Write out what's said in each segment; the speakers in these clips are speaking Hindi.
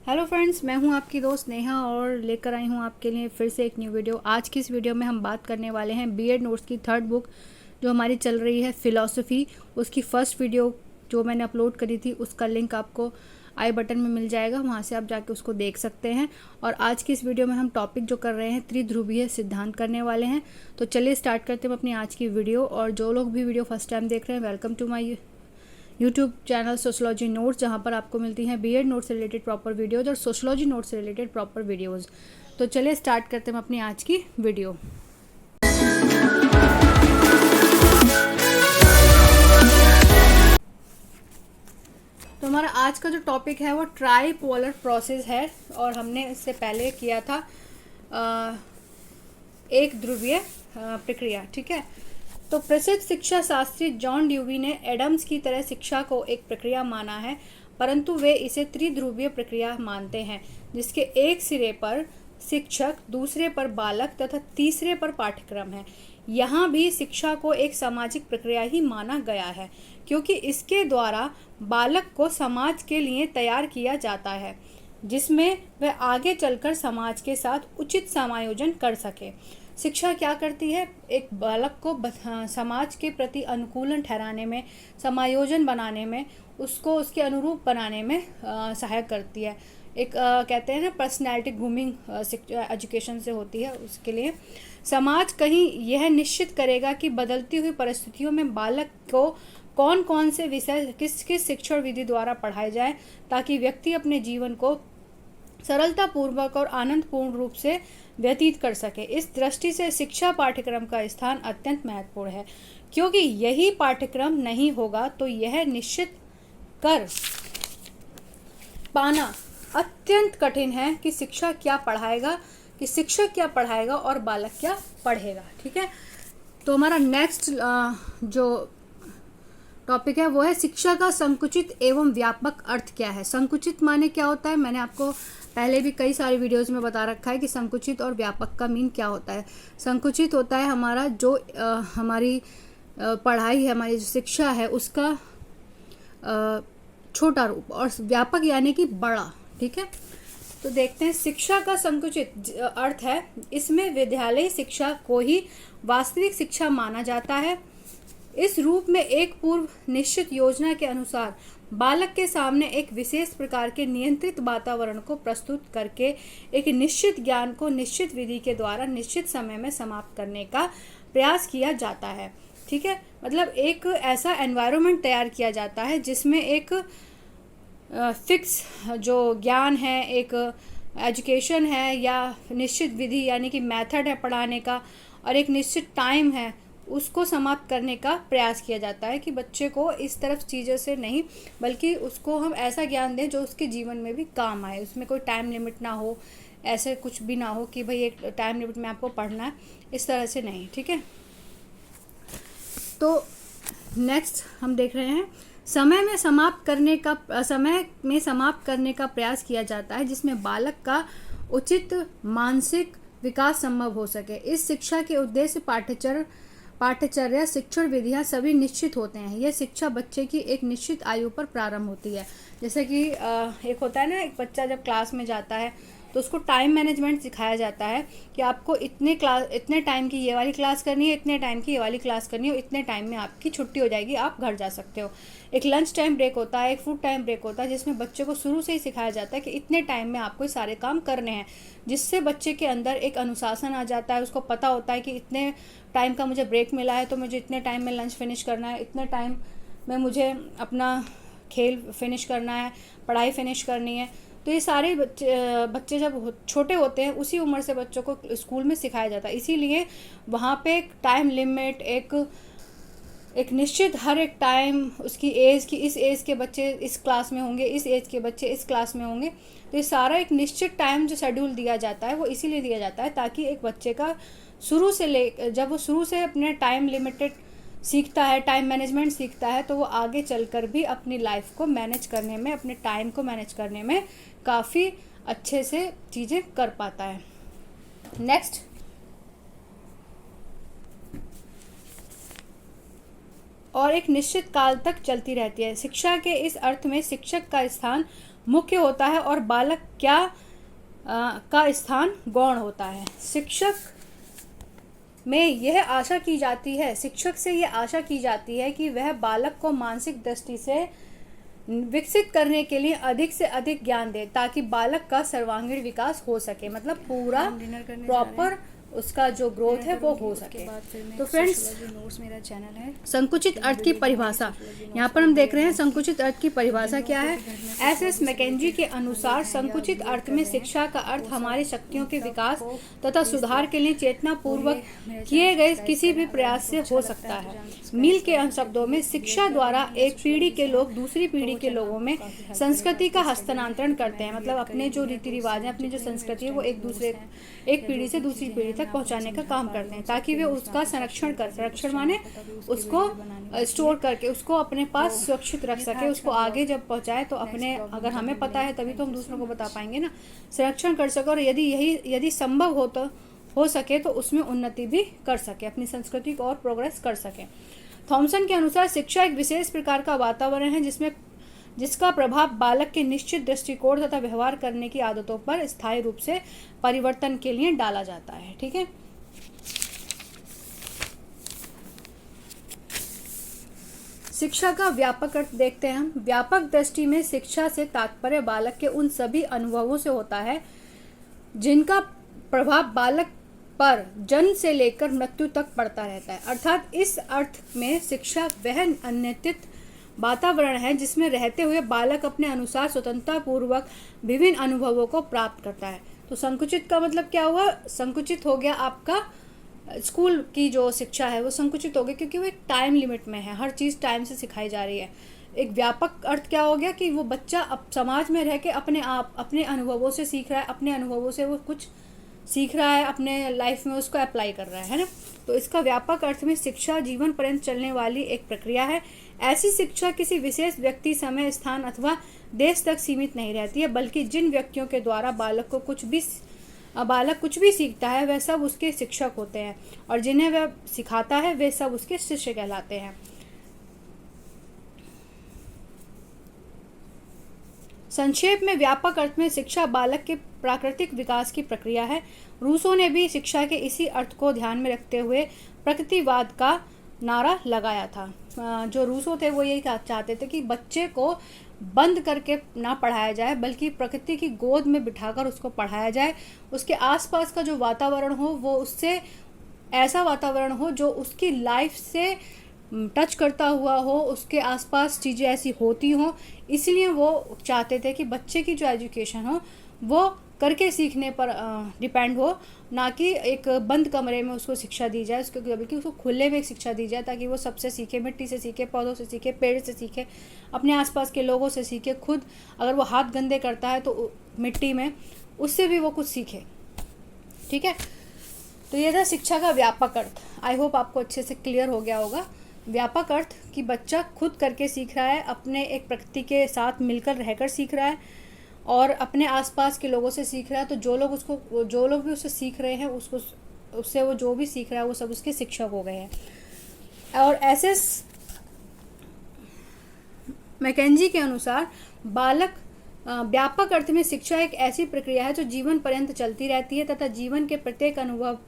हेलो फ्रेंड्स, मैं हूं आपकी दोस्त नेहा और लेकर आई हूं आपके लिए फिर से एक न्यू वीडियो। आज की इस वीडियो में हम बात करने वाले हैं बीएड नोट्स की थर्ड बुक जो हमारी चल रही है फिलॉसफी। उसकी फर्स्ट वीडियो जो मैंने अपलोड करी थी उसका लिंक आपको आई बटन में मिल जाएगा, वहां से आप जाके उसको देख सकते हैं। और आज की इस वीडियो में हम टॉपिक जो कर रहे हैं त्रिध्रुवीय सिद्धांत करने वाले हैं। तो चलिए स्टार्ट करते हैं अपनी आज की वीडियो। और जो लोग भी वीडियो फर्स्ट टाइम देख रहे हैं, welcome to my YouTube channel sociology notes, जहाँ पर आपको मिलती हैं बीएड नोट्स से रिलेटेड प्रॉपर वीडियोज़ और सोशोलॉजी नोट्स से रिलेटेड प्रॉपर वीडियोज़। तो चलिए स्टार्ट करते हैं अपनी आज की वीडियो। तो हमारा आज का जो टॉपिक है वो ट्राईपोलर प्रोसेस है और हमने इससे पहले किया था एक ध्रुवीय प्रक्रिया। ठीक है, तो प्रसिद्ध शिक्षा शास्त्री जॉन ड्यूवी ने एडम्स की तरह शिक्षा को एक प्रक्रिया माना है, परंतु वे इसे त्रिध्रुवीय प्रक्रिया मानते हैं, जिसके एक सिरे पर शिक्षक, दूसरे पर बालक तथा तीसरे पर पाठ्यक्रम है। यहाँ भी शिक्षा को एक सामाजिक प्रक्रिया ही माना गया है, क्योंकि इसके द्वारा बालक को समाज के लिए तैयार किया जाता है, जिसमें वह आगे चलकर समाज के साथ उचित समायोजन कर सके। शिक्षा क्या करती है? एक बालक को समाज के प्रति अनुकूलन ठहराने में, समायोजन बनाने में, उसको उसके अनुरूप बनाने में सहायक करती है। एक कहते हैं ना पर्सनैलिटी ग्रूमिंग एजुकेशन से होती है। उसके लिए समाज कहीं यह निश्चित करेगा कि बदलती हुई परिस्थितियों में बालक को कौन कौन से विषय किस किस शिक्षण विधि द्वारा पढ़ाए जाए, ताकि व्यक्ति अपने जीवन को सरलतापूर्वक और आनंदपूर्ण रूप से व्यतीत कर सके। इस दृष्टि से शिक्षा पाठ्यक्रम का स्थान अत्यंत महत्वपूर्ण है, क्योंकि यही पाठ्यक्रम नहीं होगा तो यह निश्चित कर पाना अत्यंत कठिन है कि शिक्षा क्या पढ़ाएगा, कि शिक्षक क्या पढ़ाएगा और बालक क्या पढ़ेगा। ठीक है, तो हमारा नेक्स्ट जो टॉपिक है वो है शिक्षा का संकुचित एवं व्यापक अर्थ क्या है। संकुचित माने क्या होता है? मैंने आपको पहले भी कई सारी वीडियोस में बता रखा है कि संकुचित और व्यापक का मीन क्या होता है। संकुचित होता है हमारा जो हमारी पढ़ाई है, हमारी जो शिक्षा है उसका छोटा रूप, और व्यापक यानी कि बड़ा। ठीक है, तो देखते हैं शिक्षा का संकुचित अर्थ है, इसमें विद्यालय शिक्षा को ही वास्तविक शिक्षा माना जाता है। इस रूप में एक पूर्व निश्चित योजना के अनुसार बालक के सामने एक विशेष प्रकार के नियंत्रित वातावरण को प्रस्तुत करके एक निश्चित ज्ञान को निश्चित विधि के द्वारा निश्चित समय में समाप्त करने का प्रयास किया जाता है। ठीक है, मतलब एक ऐसा एनवायरनमेंट तैयार किया जाता है जिसमें एक फिक्स जो ज्ञान है, एक एजुकेशन है या निश्चित विधि यानी कि मेथड है पढ़ाने का, और एक निश्चित टाइम है, उसको समाप्त करने का प्रयास किया जाता है कि बच्चे को इस तरफ चीज़ों से नहीं, बल्कि उसको हम ऐसा ज्ञान दें जो उसके जीवन में भी काम आए। उसमें कोई टाइम लिमिट ना हो, ऐसे कुछ भी ना हो कि भाई एक टाइम लिमिट में आपको पढ़ना है, इस तरह से नहीं। ठीक है, तो नेक्स्ट हम देख रहे हैं समय में समाप्त करने का प्रयास किया जाता है, जिसमें बालक का उचित मानसिक विकास संभव हो सके। इस शिक्षा के उद्देश्य पाठ्यचर्या, शिक्षण विधियां सभी निश्चित होते हैं। यह शिक्षा बच्चे की एक निश्चित आयु पर प्रारंभ होती है। जैसे कि एक होता है ना, एक बच्चा जब क्लास में जाता है तो उसको टाइम मैनेजमेंट सिखाया जाता है कि आपको इतने टाइम की ये वाली क्लास करनी है, इतने टाइम की ये वाली क्लास करनी है, इतने टाइम में आपकी छुट्टी हो जाएगी, आप घर जा सकते हो। एक लंच टाइम ब्रेक होता है, एक फूड टाइम ब्रेक होता है, जिसमें बच्चे को शुरू से ही सिखाया जाता है कि इतने टाइम में आपको सारे काम करने हैं, जिससे बच्चे के अंदर एक अनुशासन आ जाता है। उसको पता होता है कि इतने टाइम का मुझे ब्रेक मिला है तो मुझे इतने टाइम में लंच फिनिश करना है, इतने टाइम में मुझे अपना खेल फिनिश करना है, पढ़ाई फिनिश करनी है। तो ये सारे बच्चे जब छोटे होते हैं उसी उम्र से बच्चों को स्कूल में सिखाया जाता है। इसीलिए वहाँ पे एक टाइम लिमिट, एक निश्चित हर एक टाइम उसकी एज की, इस एज के बच्चे इस क्लास में होंगे, इस एज के बच्चे इस क्लास में होंगे। तो ये सारा एक निश्चित टाइम जो शेड्यूल दिया जाता है वो इसीलिए दिया जाता है ताकि एक बच्चे का जब वो शुरू से अपने टाइम लिमिटेड सीखता है, टाइम मैनेजमेंट सीखता है, तो वो आगे चलकर भी अपनी लाइफ को मैनेज करने में, अपने टाइम को मैनेज करने में काफ़ी अच्छे से चीज़ें कर पाता है। नेक्स्ट, और एक निश्चित काल तक चलती रहती है। शिक्षा के इस अर्थ में शिक्षक का स्थान मुख्य होता है और बालक का स्थान गौण होता है। शिक्षक से यह आशा की जाती है कि वह बालक को मानसिक दृष्टि से विकसित करने के लिए अधिक से अधिक ज्ञान दे ताकि बालक का सर्वांगीण विकास हो सके, मतलब पूरा प्रॉपर उसका जो ग्रोथ है वो हो सके। तो फ्रेंड्स, मेरा चैनल है। संकुचित अर्थ की परिभाषा, यहाँ पर हम देख रहे हैं संकुचित अर्थ की परिभाषा क्या है। एस मैकेंजी के अनुसार संकुचित अर्थ में शिक्षा का अर्थ हमारी शक्तियों के विकास तथा सुधार के लिए चेतना पूर्वक किए गए किसी भी प्रयास से हो सकता है। मील के अन्य शब्दों में शिक्षा द्वारा एक पीढ़ी के लोग दूसरी पीढ़ी के लोगों में संस्कृति का हस्तांतरण करते हैं, मतलब अपने जो रीति रिवाज है, अपनी जो संस्कृति है वो एक पीढ़ी से दूसरी पीढ़ी तक पहुंचाने का काम करते हैं ताकि वे उसका संरक्षण माने उसको स्टोर करके उसको अपने पास सुरक्षित रख सके, उसको आगे जब पहुंचाए तो अपने, अगर हमें पता है तभी तो हम दूसरों को बता पाएंगे ना, संरक्षण कर सके और यदि संभव हो सके तो उसमें उन्नति भी कर सके, अपनी संस्कृति को और प्रोग्रेस कर सके। थॉमसन के अनुसार शिक्षा एक विशेष प्रकार का वातावरण है जिसका प्रभाव बालक के निश्चित दृष्टिकोण तथा व्यवहार करने की आदतों पर स्थायी रूप से परिवर्तन के लिए डाला जाता है। ठीक है, शिक्षा का व्यापक अर्थ देखते हैं हम। व्यापक दृष्टि में शिक्षा से तात्पर्य बालक के उन सभी अनुभवों से होता है जिनका प्रभाव बालक पर जन्म से लेकर मृत्यु तक पड़ता रहता है। अर्थात इस अर्थ में शिक्षा वह अनियंत्रित वातावरण है जिसमें रहते हुए बालक अपने अनुसार स्वतंत्रता पूर्वक विभिन्न अनुभवों को प्राप्त करता है। तो संकुचित का मतलब क्या हुआ? संकुचित हो गया आपका स्कूल की जो शिक्षा है वो संकुचित हो गई क्योंकि वो एक टाइम लिमिट में है, हर चीज़ टाइम से सिखाई जा रही है। एक व्यापक अर्थ क्या हो गया कि वो बच्चा अब समाज में रह के अपने अनुभवों से सीख रहा है, अपने अनुभवों से वो कुछ सीख रहा है, अपने लाइफ में उसको अप्लाई कर रहा है ना। तो इसका व्यापक अर्थ में शिक्षा जीवन पर्यंत चलने वाली एक प्रक्रिया है। ऐसी शिक्षा किसी विशेष व्यक्ति, समय, स्थान अथवा देश तक सीमित नहीं रहती है, बल्कि जिन व्यक्तियों के द्वारा बालक कुछ भी सीखता है वह सब उसके शिक्षक होते हैं और जिन्हें वह सिखाता है वे सब उसके शिष्य कहलाते हैं। संक्षेप में व्यापक अर्थ में शिक्षा बालक के प्राकृतिक विकास की प्रक्रिया है। रूसो ने भी शिक्षा के इसी अर्थ को ध्यान में रखते हुए प्रकृतिवाद का नारा लगाया था। जो रूसो थे वो यही चाहते थे कि बच्चे को बंद करके ना पढ़ाया जाए बल्कि प्रकृति की गोद में बिठाकर उसको पढ़ाया जाए। उसके आसपास का जो वातावरण हो वो उससे ऐसा वातावरण हो जो उसकी लाइफ से टच करता हुआ हो, उसके आसपास चीज़ें ऐसी होती हों। इसलिए वो चाहते थे कि बच्चे की जो एजुकेशन हो वो करके सीखने पर डिपेंड हो, ना कि एक बंद कमरे में उसको शिक्षा दी जाए, बल्कि उसको खुले में शिक्षा दी जाए ताकि वो सबसे सीखे, मिट्टी से सीखे, पौधों से सीखे, पेड़ से सीखे, अपने आसपास के लोगों से सीखे। खुद अगर वो हाथ गंदे करता है तो मिट्टी में उससे भी वो कुछ सीखे। ठीक है, तो ये था शिक्षा का व्यापक अर्थ। आई होप आपको अच्छे से क्लियर हो गया होगा। व्यापक अर्थ कि बच्चा खुद करके सीख रहा है, अपने एक प्रकृति के साथ मिलकर रहकर सीख रहा है और अपने आसपास के लोगों से सीख रहा है। तो जो लोग भी उससे सीख रहे हैं उससे वो जो भी सीख रहा है वो सब उसके शिक्षक हो गए हैं। और एस मैकेंजी के अनुसार व्यापक अर्थ में शिक्षा एक ऐसी प्रक्रिया है जो जीवन पर्यंत चलती रहती है तथा जीवन के प्रत्येक अनुभव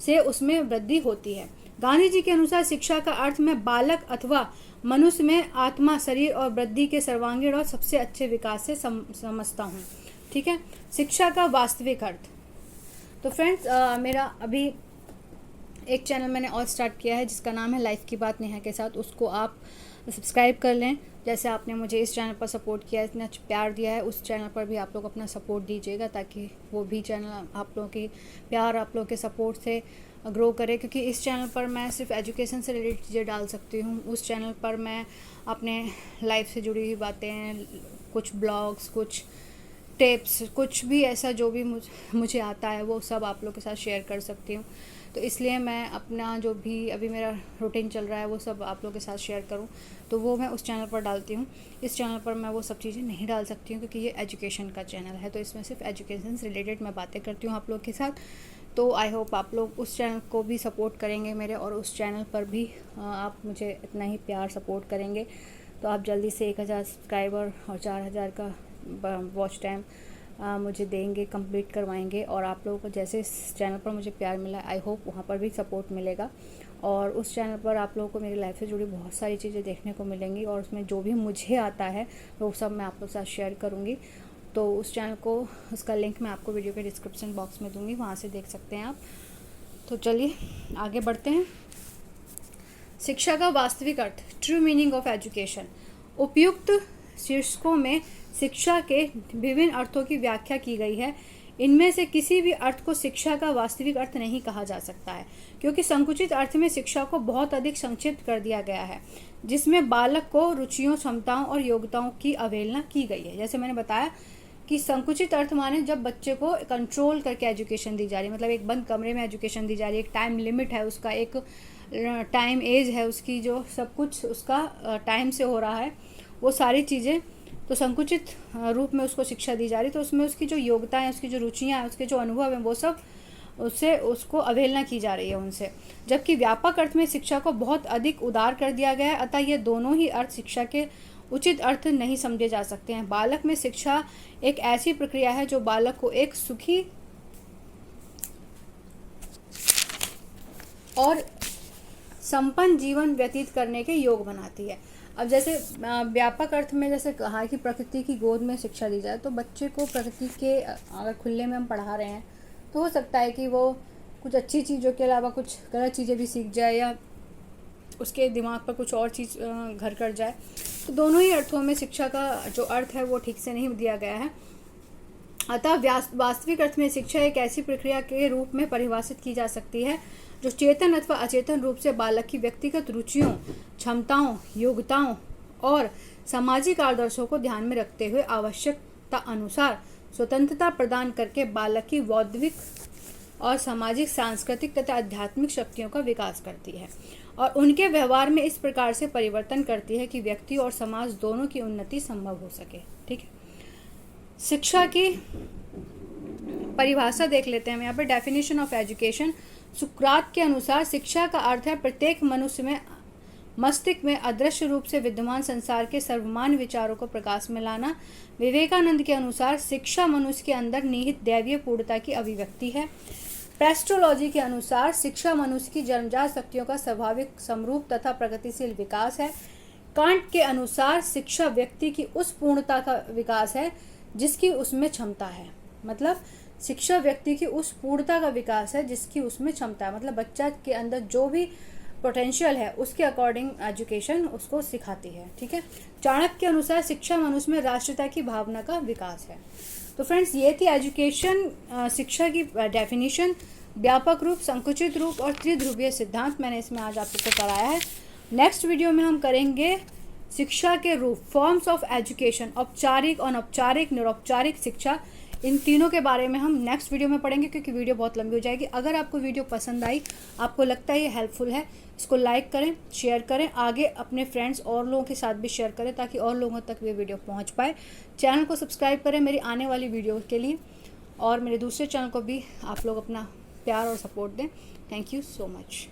से उसमें वृद्धि होती है। गांधी जी के अनुसार शिक्षा का अर्थ मैं बालक अथवा मनुष्य में आत्मा, शरीर और बुद्धि के सर्वांगीण और सबसे अच्छे विकास से समझता हूँ। ठीक है, शिक्षा का वास्तविक अर्थ। तो फ्रेंड्स, मेरा अभी एक चैनल मैंने और स्टार्ट किया है जिसका नाम है लाइफ की बात नेहा के साथ। उसको आप सब्सक्राइब कर लें। जैसे आपने मुझे इस चैनल पर सपोर्ट किया, इतना प्यार दिया है, उस चैनल पर भी आप लोग अपना सपोर्ट दीजिएगा ताकि वो भी चैनल आप लोगों की प्यार, आप लोगों के सपोर्ट से ग्रो करे। क्योंकि इस चैनल पर मैं सिर्फ एजुकेशन से रिलेटेड चीज़ें डाल सकती हूँ। उस चैनल पर मैं अपने लाइफ से जुड़ी हुई बातें, कुछ ब्लॉग्स, कुछ टिप्स, कुछ भी ऐसा जो भी मुझे आता है वो सब आप लोग के साथ शेयर कर सकती हूँ। तो इसलिए मैं अपना जो भी अभी मेरा रूटीन चल रहा है वो सब आप लोग के साथ शेयर करूं तो वो मैं उस चैनल पर डालती हूं। इस चैनल पर मैं वो सब चीज़ें नहीं डाल सकती हूं क्योंकि ये एजुकेशन का चैनल है। तो इसमें सिर्फ एजुकेशन से रिलेटेड मैं बातें करती हूं आप लोग के साथ। तो आई होप आप लोग उस चैनल को भी सपोर्ट करेंगे मेरे, और उस चैनल पर भी आप मुझे इतना ही प्यार सपोर्ट करेंगे। तो आप जल्दी से 1000 सब्सक्राइबर और 4000 का वॉच टाइम मुझे देंगे, कंप्लीट करवाएंगे। और आप लोगों को जैसे इस चैनल पर मुझे प्यार मिला, आई होप वहाँ पर भी सपोर्ट मिलेगा। और उस चैनल पर आप लोगों को मेरी लाइफ से जुड़ी बहुत सारी चीज़ें देखने को मिलेंगी, और उसमें जो भी मुझे आता है वो सब मैं आप लोग के साथ शेयर करूँगी। तो उस चैनल को, उसका लिंक मैं आपको वीडियो के डिस्क्रिप्शन बॉक्स में दूँगी, वहाँ से देख सकते हैं आप। तो चलिए आगे बढ़ते हैं। शिक्षा का वास्तविक अर्थ, ट्रू मीनिंग ऑफ एजुकेशन। उपयुक्त शीर्षकों में शिक्षा के विभिन्न अर्थों की व्याख्या की गई है। इनमें से किसी भी अर्थ को शिक्षा का वास्तविक अर्थ नहीं कहा जा सकता है, क्योंकि संकुचित अर्थ में शिक्षा को बहुत अधिक संक्षिप्त कर दिया गया है, जिसमें बालक को रुचियों, क्षमताओं और योग्यताओं की अवहेलना की गई है। जैसे मैंने बताया कि संकुचित अर्थ माने जब बच्चे को कंट्रोल करके एजुकेशन दी जा रही है, मतलब एक बंद कमरे में एजुकेशन दी जा रही है, एक टाइम लिमिट है उसका, एक टाइम एज है उसकी, जो सब कुछ उसका टाइम से हो रहा है, वो सारी चीज़ें तो संकुचित रूप में उसको शिक्षा दी जा रही, तो उसमें उसकी जो योग्यताएं, उसकी जो रुचियां हैं, उसके जो अनुभव हैं, वो सब उसको अवहेलना की जा रही है उनसे। जबकि व्यापक अर्थ में शिक्षा को बहुत अधिक उदार कर दिया गया है, अतः ये दोनों ही अर्थ शिक्षा के उचित अर्थ नहीं समझे जा सकते हैं। बालक में शिक्षा एक ऐसी प्रक्रिया है जो बालक को एक सुखी और संपन्न जीवन व्यतीत करने के योग बनाती है। अब जैसे व्यापक अर्थ में जैसे कहा कि प्रकृति की गोद में शिक्षा दी जाए, तो बच्चे को प्रकृति के अगर खुले में हम पढ़ा रहे हैं तो हो सकता है कि वो कुछ अच्छी चीज़ों के अलावा कुछ गलत चीज़ें भी सीख जाए, या उसके दिमाग पर कुछ और चीज़ घर कर जाए। तो दोनों ही अर्थों में शिक्षा का जो अर्थ है वो ठीक से नहीं दिया गया है। अतः वास्तविक अर्थ में शिक्षा एक ऐसी प्रक्रिया के रूप में परिभाषित की जा सकती है जो चेतन अथवा अचेतन रूप से बालक की व्यक्तिगत रुचियों, क्षमताओं, योग्यताओं और सामाजिक आदर्शों को ध्यान में रखते हुए आवश्यकता अनुसार स्वतंत्रता प्रदान करके बालक की बौद्धिक और सामाजिक, सांस्कृतिक तथा आध्यात्मिक शक्तियों का विकास करती है, और उनके व्यवहार में इस प्रकार से परिवर्तन करती है कि व्यक्ति और समाज दोनों की उन्नति संभव हो सके। ठीक है, शिक्षा की परिभाषा देख लेते हैं हम यहाँ पर। Definition of education. सुकरात के अनुसार शिक्षा का अर्थ है प्रत्येक मनुष्य में मस्तिष्क में अदृश्य रूप से विद्यमान संसार के सर्वमान्य विचारों को प्रकाश में लाना। विवेकानंद के अनुसार शिक्षा मनुष्य के अंदर निहित दैवीय पूर्णता की अभिव्यक्ति है। पेस्ट्रोलॉजी के अनुसार शिक्षा मनुष्य की जन्मजात शक्तियों का स्वाभाविक, समरूप तथा प्रगतिशील विकास है। कांट के अनुसार शिक्षा व्यक्ति की उस पूर्णता का विकास है जिसकी उसमें क्षमता है। मतलब शिक्षा व्यक्ति की उस पूर्णता का विकास है जिसकी उसमें क्षमता है, मतलब बच्चा के अंदर जो भी पोटेंशियल है उसके अकॉर्डिंग एजुकेशन उसको सिखाती है। ठीक है, चाणक्य के अनुसार शिक्षा मनुष्य में राष्ट्रीयता की भावना का विकास है। तो फ्रेंड्स, ये थी एजुकेशन, शिक्षा की डेफिनेशन, व्यापक रूप, संकुचित रूप और त्रिध्रुवीय सिद्धांत मैंने इसमें आज आपको कराया है। नेक्स्ट वीडियो में हम करेंगे शिक्षा के रूप, फॉर्म्स ऑफ एजुकेशन, औपचारिक, अनौपचारिक, निरौपचारिक शिक्षा। इन तीनों के बारे में हम नेक्स्ट वीडियो में पढ़ेंगे, क्योंकि वीडियो बहुत लंबी हो जाएगी। अगर आपको वीडियो पसंद आई, आपको लगता है ये हेल्पफुल है, इसको लाइक करें, शेयर करें, आगे अपने फ्रेंड्स और लोगों के साथ भी शेयर करें ताकि और लोगों तक ये वीडियो पहुंच पाए। चैनल को सब्सक्राइब करें मेरी आने वाली वीडियो के लिए, और मेरे दूसरे चैनल को भी आप लोग अपना प्यार और सपोर्ट दें। Thank you so much.